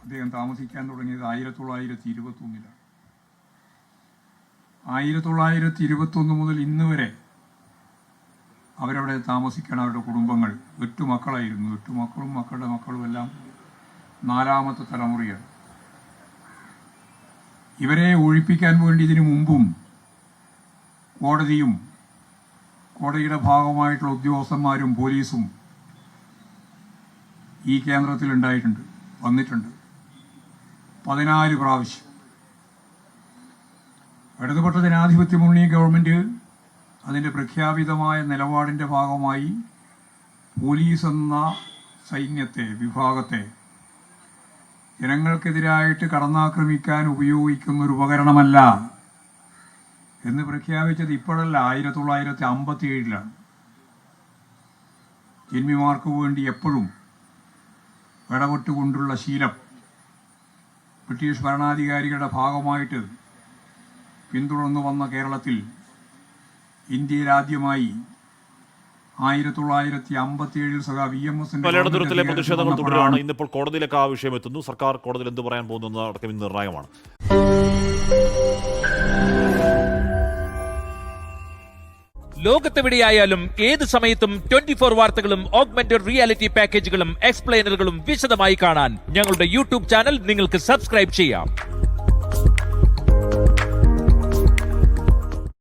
അദ്ദേഹം താമസിക്കാൻ തുടങ്ങിയത് 1921. 1921 മുതൽ ഇന്ന് വരെ അവരവിടെ താമസിക്കണം. അവരുടെ കുടുംബങ്ങൾ 8 മക്കളായിരുന്നു. 8 മക്കളും മക്കളുടെ മക്കളും എല്ലാം 4ാമത്തെ തലമുറയാണ്. ഇവരെ ഒഴിപ്പിക്കാൻ വേണ്ടി ഇതിനു മുമ്പും കോടതിയും കോടതിയുടെ ഭാഗമായിട്ടുള്ള ഉദ്യോഗസ്ഥന്മാരും പോലീസും ഈ കേന്ദ്രത്തിൽ വന്നിട്ടുണ്ട് 14 പ്രാവശ്യം. ഇടതുപക്ഷ ജനാധിപത്യ മുന്നണി ഗവൺമെന്റ് അതിൻ്റെ പ്രഖ്യാപിതമായ നിലപാടിൻ്റെ ഭാഗമായി പോലീസ് എന്ന വിഭാഗത്തെ ജനങ്ങൾക്കെതിരായിട്ട് കടന്നാക്രമിക്കാൻ ഉപയോഗിക്കുന്ന ഒരു ഉപകരണമല്ല എന്ന് പ്രഖ്യാപിച്ചത് ഇപ്പോഴല്ല, 1957 ജന്മിമാർക്ക് വേണ്ടി എപ്പോഴും ഇടപെട്ടുകൊണ്ടുള്ള ശീലം ബ്രിട്ടീഷ് ഭരണാധികാരികളുടെ ഭാഗമായിട്ട് പിന്തുടർന്നു വന്ന കേരളത്തിൽ ഇന്ത്യയിൽ ആദ്യമായി 1957 പലയിടത്തുരത്തിലെ പ്രതിഷേധങ്ങൾ തുടരുകയാണ്. ഇന്നിപ്പോൾ കോടതിയിലേക്ക് ആ വിഷയം എത്തുന്നു. സർക്കാർ കോടതിയിൽ എന്ത് പറയാൻ പോകുന്നത് അടക്കം ഇന്ന് നിർണായകമാണ്. ലോകത്തെവിടെയായാലും ഏത് സമയത്തും 24 വാർത്തകളും ഓഗ്മെന്റഡ് റിയാലിറ്റി പാക്കേജുകളും എക്സ്പ്ലെയിനറുകളും വിശദമായി കാണാൻ ഞങ്ങളുടെ യൂട്യൂബ് ചാനൽ നിങ്ങൾക്ക് സബ്സ്ക്രൈബ് ചെയ്യാം.